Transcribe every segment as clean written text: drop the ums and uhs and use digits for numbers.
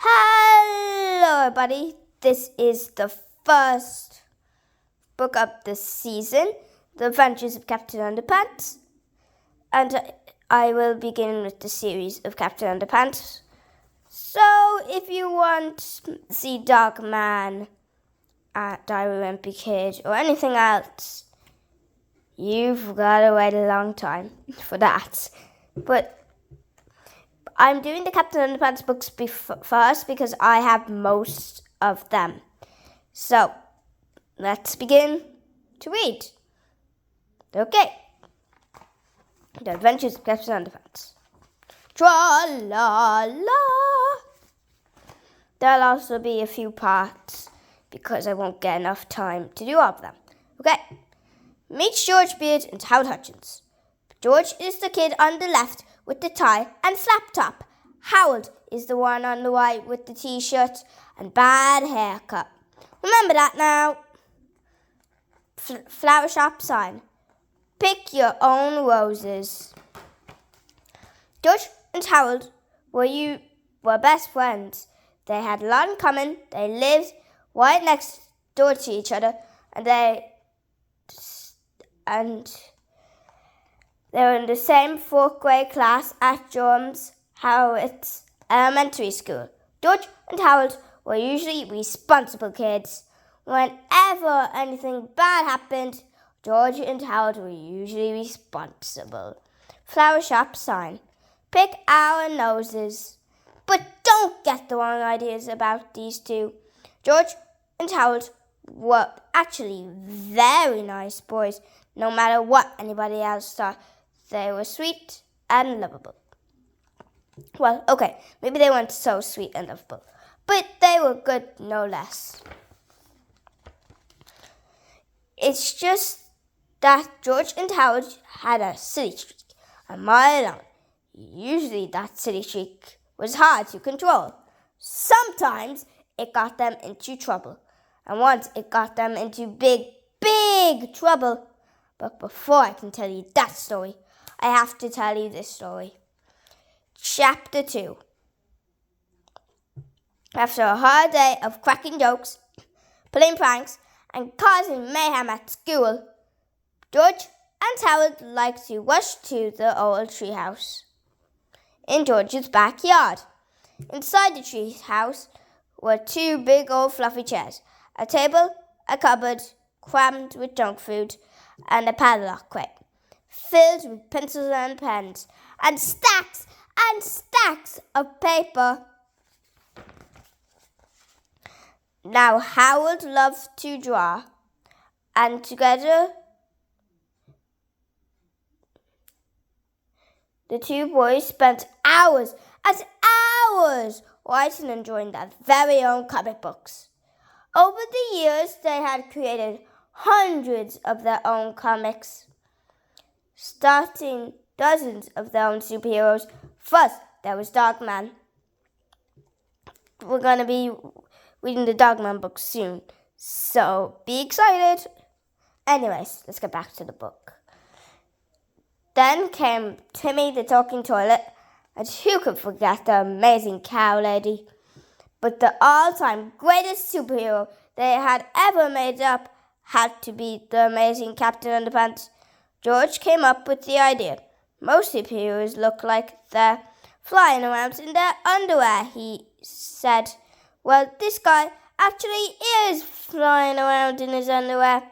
Hello everybody, this is the first book of the season, The Adventures of Captain Underpants, and I will begin with the series of Captain Underpants. So if you want to see Dog Man, Diary of a Wimpy Kid, or anything else, you've got to wait a long time for that. But I'm doing the Captain Underpants books first because I have most of them. So, let's begin to read. Okay. The Adventures of Captain Underpants. Tra-la-la. There'll also be a few parts because I won't get enough time to do all of them. Okay. Meet George Beard and Howard Hutchins. George is the kid on the left with the tie and flap top. Howard is the one on the right with the t-shirt and bad haircut. Remember that now. Flower shop sign. Pick your own roses. George and Howard were best friends. They had a lot in common. They lived right next door to each other, and they were in the same fourth grade class at Jones Howard's elementary school. George and Howard were usually responsible kids. Whenever anything bad happened, George and Howard were usually responsible. Flower shop sign. Pick our noses. But don't get the wrong ideas about these two. George and Howard were actually very nice boys, no matter what anybody else thought. They were sweet and lovable. Well, okay, maybe they weren't so sweet and lovable, but they were good no less. It's just that George and Howard had a silly streak, a mile long. Usually that silly streak was hard to control. Sometimes it got them into trouble, and once it got them into big trouble. But before I can tell you that story, I have to tell you this story. Chapter 2. After a hard day of cracking jokes, playing pranks, and causing mayhem at school, George and Howard liked to rush to the old treehouse in George's backyard. Inside the treehouse were two big old fluffy chairs, a table, a cupboard crammed with junk food, and a padlock crate filled with pencils and pens, and stacks of paper. Now Howard loved to draw, and together the two boys spent hours writing and drawing their very own comic books. Over the years, they had created hundreds of their own comics, starting dozens of their own superheroes. First, there was Dog Man. We're going to be reading the Dog Man book soon, so be excited. Anyways, let's get back to the book. Then came Timmy the Talking Toilet, and who could forget the amazing cow lady? But the all-time greatest superhero they had ever made up had to be the amazing Captain Underpants. George came up with the idea. Most superheroes look like they're flying around in their underwear, he said. Well, this guy actually is flying around in his underwear.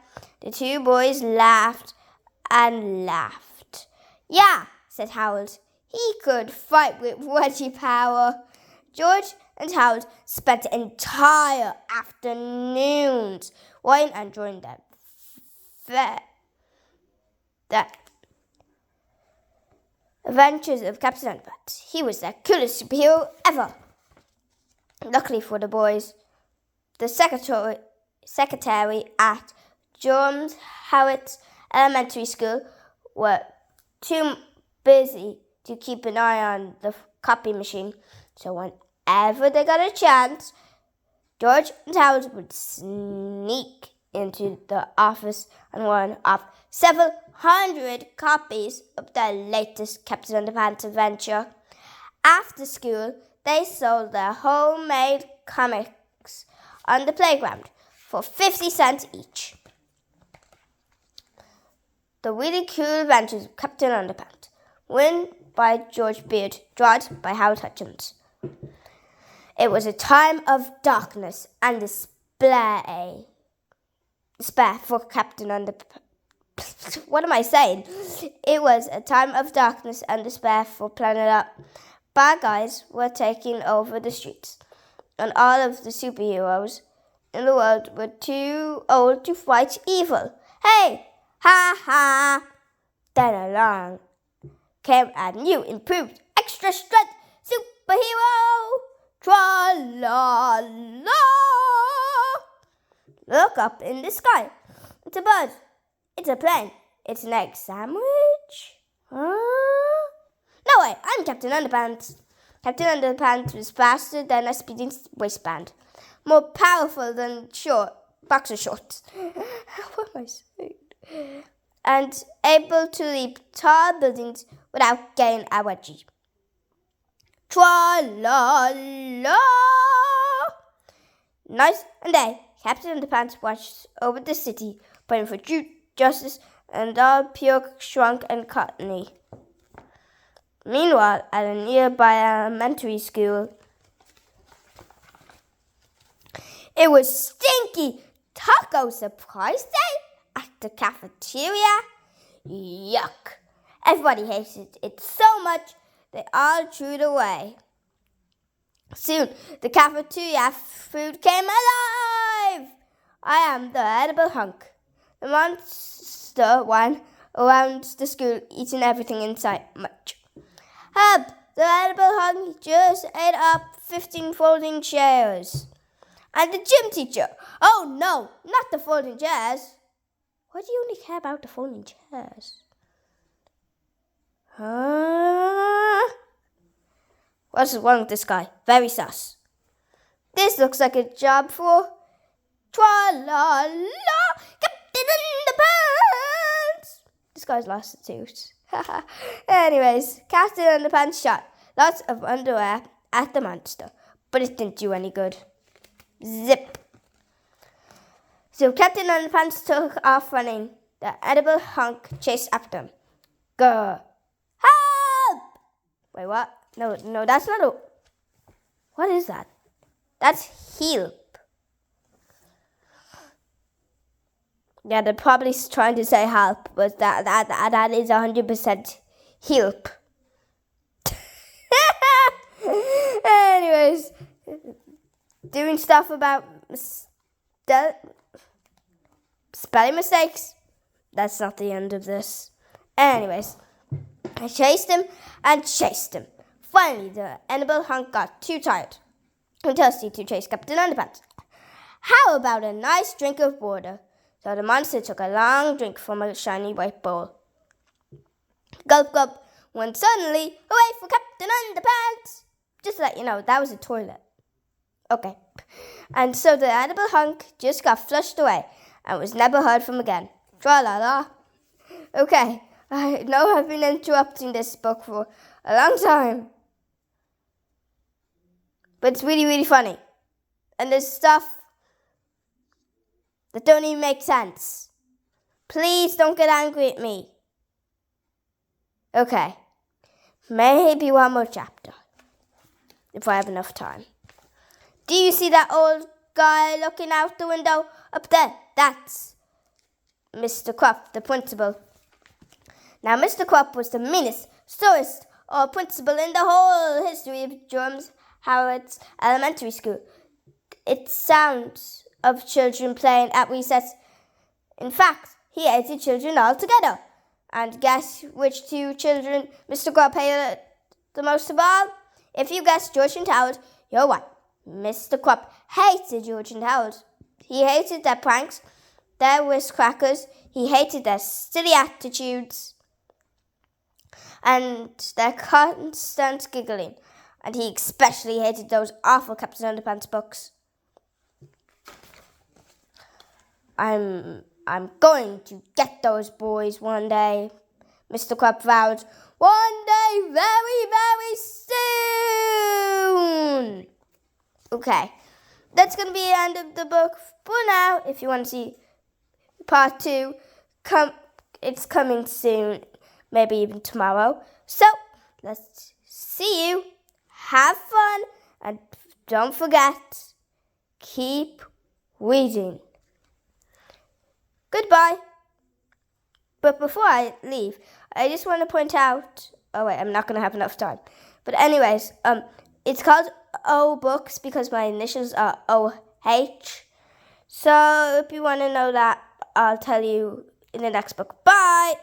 The two boys laughed and laughed. Yeah, said Howard. He could fight with wedgie power. George and Howard spent entire afternoons writing and drawing the Adventures of Captain Underpants. He was the coolest superhero ever. Luckily for the boys, the secretary at Jones Howard's elementary school were too busy to keep an eye on the copy machine, so whenever they got a chance, George and Howard would sneak into the office and run off several hundred copies of the latest Captain Underpants adventure. After school, they sold their homemade comics on the playground for 50 cents each. The Really Cool Adventures of Captain Underpants, written by George Beard, drawn by Howard Hutchins. It was a time of darkness and despair for Captain Underpants. What am I saying? It was a time of darkness and despair for Planet Earth. Bad guys were taking over the streets, and all of the superheroes in the world were too old to fight evil. Hey! Ha ha! Then along came a new, improved, extra strength superhero! Tra-la-la! Look up in the sky. It's a bird. It's a plane. It's an egg sandwich. No way, I'm Captain Underpants. Captain Underpants was faster than a speeding waistband, more powerful than boxer shorts. What am I saying? And able to leap tall buildings without getting a wedgie. Tra-la-la! Night and day, Captain Underpants watched over the city, fighting for truth, justice, and all pure, shrunk, and cottony. Meanwhile, at a nearby elementary school, it was stinky taco surprise day at the cafeteria. Yuck! Everybody hated it so much they all threw it away. Soon, the cafeteria food came alive. I am the edible hunk. The monster ran around the school, eating everything in sight. Much. Help! The edible hunk just ate up 15 folding chairs. And the gym teacher. Oh no, not the folding chairs. Why do you only care about the folding chairs? What's wrong with this guy? Very sus. This looks like a job for Tra-la-la, Captain Underpants. This guy's lost a tooth. Anyways, Captain Underpants shot lots of underwear at the monster, but it didn't do any good. Zip. So Captain Underpants took off running. The edible hunk chased after him. Go. Help! Wait, what? No, that's not a... What is that? That's help. Yeah, they're probably trying to say help, but that is 100% help. Anyways, doing stuff about spelling mistakes. That's not the end of this. Anyways, I chased him and chased him. Finally, the edible hunk got too tired and thirsty to chase Captain Underpants. How about a nice drink of water? So the monster took a long drink from a shiny white bowl. Gulp, gulp, when suddenly, away for Captain Underpants! Just to let you know, that was a toilet. Okay. And so the edible hunk just got flushed away and was never heard from again. Tra-la-la. Okay, I know I've been interrupting this book for a long time. But it's really, really funny. And there's stuff that don't even make sense. Please don't get angry at me. Okay. Maybe one more chapter. If I have enough time. Do you see that old guy looking out the window up there? That's Mr. Krupp, the principal. Now, Mr. Krupp was the meanest, slowest old principal in the whole history of Jerome Howard's elementary school. It sounds of children playing at recess. In fact, he hated children altogether. And guess which two children Mr. Krupp hated the most of all? If you guessed George and Howard, you're right. Mr. Krupp hated George and Howard. He hated their pranks, their wisecrackers. He hated their silly attitudes and their constant giggling. And he especially hated those awful Captain Underpants books. I'm going to get those boys one day. Mr. Crab vowed. One day, very, very soon. Okay, that's going to be the end of the book for now. If you want to see part 2, it's coming soon, maybe even tomorrow. So, let's see you. Have fun, and don't forget, keep reading. Goodbye. But before I leave, I just want to point out, oh wait, I'm not going to have enough time. But anyways, it's called O Books because my initials are OH. So if you want to know that, I'll tell you in the next book. Bye!